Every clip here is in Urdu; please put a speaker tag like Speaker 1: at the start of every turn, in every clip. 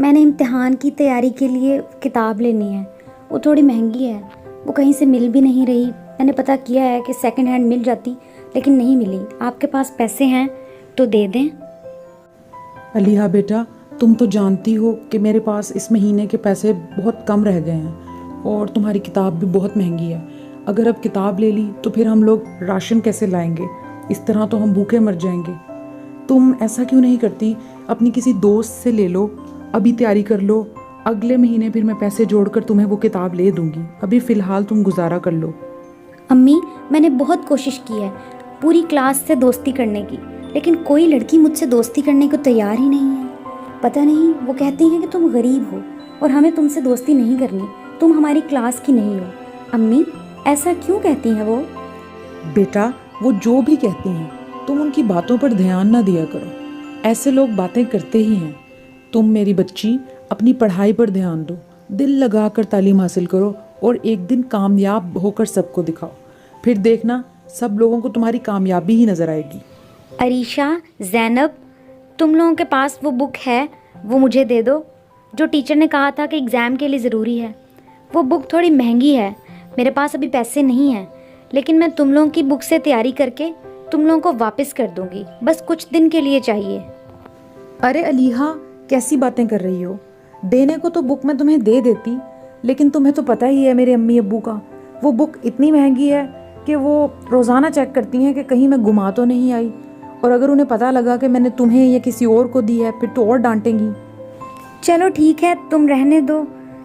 Speaker 1: میں نے امتحان کی تیاری کے لیے کتاب لینی ہے، وہ تھوڑی مہنگی ہے، وہ کہیں سے مل بھی نہیں رہی۔ میں نے پتہ کیا ہے کہ سیکنڈ ہینڈ مل جاتی لیکن نہیں ملی۔ آپ کے پاس پیسے ہیں تو دے دیں۔
Speaker 2: علیحہ بیٹا، تم تو جانتی ہو کہ میرے پاس اس مہینے کے پیسے بہت کم رہ گئے ہیں اور تمہاری کتاب بھی بہت مہنگی ہے۔ اگر اب کتاب لے لی تو پھر ہم لوگ راشن کیسے لائیں گے؟ اس طرح تو ہم بھوکے مر جائیں گے۔ تم ایسا کیوں نہیں کرتی؟ اپنی کسی دوست سے لے لو، ابھی تیاری کر لو، اگلے مہینے پھر میں پیسے جوڑ کر تمہیں وہ کتاب لے دوں گی۔ ابھی فی الحال تم گزارا کر لو۔
Speaker 1: امی، میں نے بہت کوشش کی ہے پوری کلاس سے دوستی کرنے کی، لیکن کوئی لڑکی مجھ سے دوستی کرنے کو تیار ہی نہیں ہے۔ پتہ نہیں، وہ کہتی ہیں کہ تم غریب ہو اور ہمیں تم سے دوستی نہیں کرنی، تم ہماری کلاس کی نہیں ہو۔ امی، ایسا کیوں کہتی ہیں وہ؟
Speaker 2: بیٹا، وہ جو بھی کہتی ہیں تم ان کی باتوں پر دھیان نہ دیا کرو، ایسے لوگ باتیں کرتے ہی ہیں۔ تم میری بچی اپنی پڑھائی پر دھیان دو، دل لگا کر تعلیم حاصل کرو اور ایک دن کامیاب ہو کر سب کو دکھاؤ، پھر دیکھنا سب لوگوں کو تمہاری کامیابی ہی نظر آئے گی۔
Speaker 1: عریشہ، زینب، تم لوگوں کے پاس وہ بک ہے، وہ مجھے دے دو جو ٹیچر نے کہا تھا کہ ایگزام کے لیے ضروری ہے۔ وہ بک تھوڑی مہنگی ہے، میرے پاس ابھی پیسے نہیں ہیں، لیکن میں تم لوگوں کی بک سے تیاری کر کے تم لوگوں کو واپس کر دوں گی، بس کچھ دن کے لیے چاہیے۔
Speaker 2: ارے علیحہ، کیسی باتیں کر رہی ہو؟ دینے کو تو بک میں تمہیں دے دیتی، لیکن تمہیں تو پتہ ہی ہے میرے امی ابو کا، وہ بک اتنی مہنگی ہے کہ وہ روزانہ چیک کرتی ہیں کہ کہیں میں گما تو نہیں آئی، اور اگر انہیں پتہ لگا کہ میں نے تمہیں یا کسی اور کو دی ہے پھر تو اور ڈانٹیں گی۔
Speaker 1: چلو ٹھیک ہے، تم رہنے دو،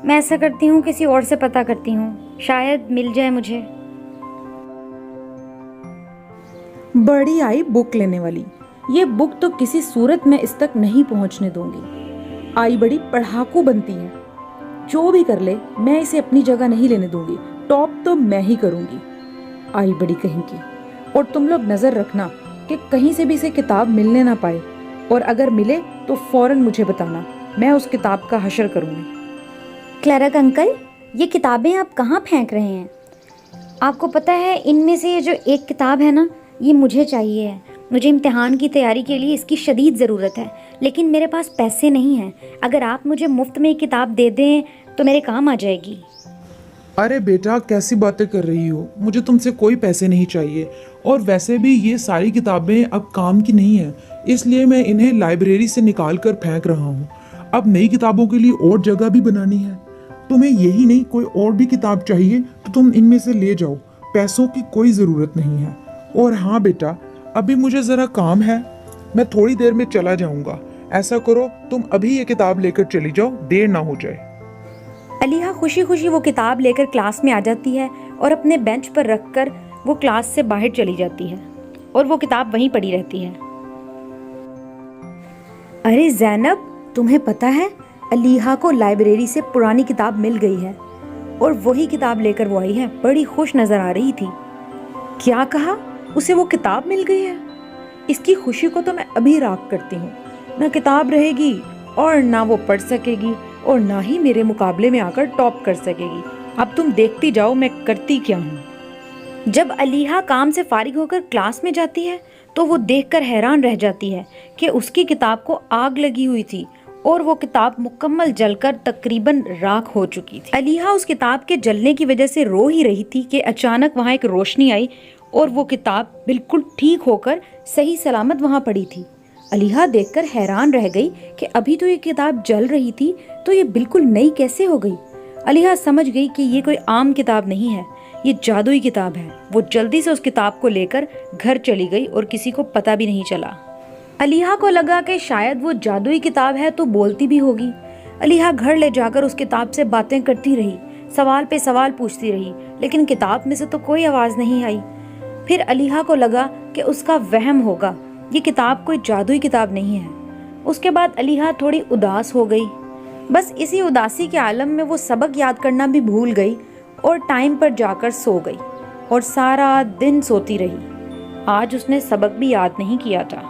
Speaker 1: میں ایسا کرتی ہوں کسی اور سے پتہ کرتی ہوں، شاید مل جائے مجھے۔
Speaker 2: بڑی آئی بک لینے والی، یہ بک تو کسی صورت میں اس تک نہیں پہنچنے دوں گی۔ آئی بڑی پڑھاکو بنتی ہے، جو بھی کر لے میں اسے اپنی جگہ نہیں لینے دوں گی، ٹاپ تو میں ہی کروں گی۔ آئی بڑی کہیں کی۔ اور تم لوگ نظر رکھنا کہ کہیں سے بھی اسے کتاب ملنے نہ پائے، اور اگر ملے تو فوراً مجھے بتانا، میں اس کتاب کا حشر کروں گی۔
Speaker 1: کلیرک انکل، یہ کتابیں آپ کہاں پھینک رہے ہیں؟ آپ کو پتہ ہے ان میں سے یہ جو ایک کتاب ہے نا، یہ مجھے چاہیے ہے، مجھے امتحان کی تیاری کے لیے اس کی شدید ضرورت ہے، لیکن میرے پاس پیسے نہیں ہیں۔ اگر آپ مجھے مفت میں یہ کتاب دے دیں تو میرے کام آ جائے گی۔
Speaker 3: ارے بیٹا، کیسی باتیں کر رہی ہو؟ مجھے تم سے کوئی پیسے نہیں چاہیے، اور ویسے بھی یہ ساری کتابیں اب کام کی نہیں ہیں، اس لیے میں انہیں لائبریری سے نکال کر پھینک رہا ہوں۔ اب نئی کتابوں کے لیے اور جگہ بھی بنانی ہے۔ تمہیں یہی نہیں کوئی اور بھی کتاب چاہیے تو تم ان میں سے لے جاؤ، پیسوں کی کوئی ضرورت نہیں ہے۔ اور ہاں بیٹا، ابھی مجھے ذرا کام ہے، میں تھوڑی دیر میں چلا جاؤں گا۔ ایسا کرو تم ابھی یہ کتاب لے کر چلی جاؤ، دیر نہ ہو جائے۔
Speaker 1: علیحہ خوشی خوشی وہ کتاب لے کر کلاس میں آ جاتی ہے اور اپنے بینچ پر رکھ کر وہ کلاس سے باہر چلی جاتی ہے اور وہ کتاب وہیں پڑی رہتی ہے۔ ارے زینب، تمہیں پتہ ہے علیحہ کو لائبریری سے پرانی کتاب مل گئی ہے اور وہی کتاب لے کر وہ آئی ہے، بڑی خوش نظر آ رہی تھی۔
Speaker 2: کیا کہا؟ اسے وہ کتاب مل گئی ہے؟ اس کی خوشی کو تو میں ابھی راکھ کرتی ہوں۔ نہ کتاب رہے گی اور نہ وہ پڑھ سکے گی اور نہ ہی میرے مقابلے میں آ کر ٹاپ کر سکے گی۔ اب تم دیکھتی جاؤ میں کرتی کیا ہوں۔
Speaker 1: جب علیحہ کام سے فارغ ہو کر کلاس میں جاتی ہے تو وہ دیکھ کر حیران رہ جاتی ہے کہ اس کی کتاب کو آگ لگی ہوئی تھی اور وہ کتاب مکمل جل کر تقریباً راکھ ہو چکی تھی۔ علیحہ اس کتاب کے جلنے کی وجہ سے رو ہی رہی تھی کہ اچانک وہاں ایک روشنی آئی اور وہ کتاب بالکل ٹھیک ہو کر صحیح سلامت وہاں پڑی تھی۔ علیحہ دیکھ کر حیران رہ گئی کہ ابھی تو یہ کتاب جل رہی تھی تو یہ بالکل نئی کیسے ہو گئی۔ علیحہ سمجھ گئی کہ یہ کوئی عام کتاب نہیں ہے، یہ جادوئی کتاب ہے۔ وہ جلدی سے اس کتاب کو لے کر گھر چلی گئی اور کسی کو پتہ بھی نہیں چلا۔ علیحہ کو لگا کہ شاید وہ جادوئی کتاب ہے تو بولتی بھی ہوگی۔ علیحہ گھر لے جا کر اس کتاب سے باتیں کرتی رہی، سوال پہ سوال پوچھتی رہی، لیکن کتاب میں سے تو کوئی آواز نہیں آئی۔ پھر علیحہ کو لگا کہ اس کا وہم ہوگا، یہ کتاب کوئی جادوئی کتاب نہیں ہے۔ اس کے بعد علیحہ تھوڑی اداس ہو گئی۔ بس اسی اداسی کے عالم میں وہ سبق یاد کرنا بھی بھول گئی اور ٹائم پر جا کر سو گئی اور سارا دن سوتی رہی۔ آج اس نے سبق بھی یاد نہیں کیا تھا۔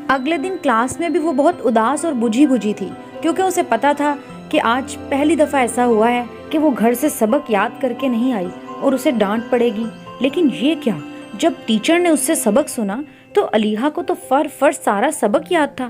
Speaker 1: اگلے دن کلاس میں بھی وہ بہت اداس اور بجھی بجھی تھی، کیونکہ اسے پتا تھا کہ آج پہلی دفعہ ایسا ہوا ہے کہ وہ گھر سے سبق یاد کر کے نہیں آئی اور اسے ڈانٹ پڑے گی۔ لیکن یہ کیا، جب ٹیچر نے اس سے سبق سنا تو علیحہ کو تو فر سارا سبق یاد تھا۔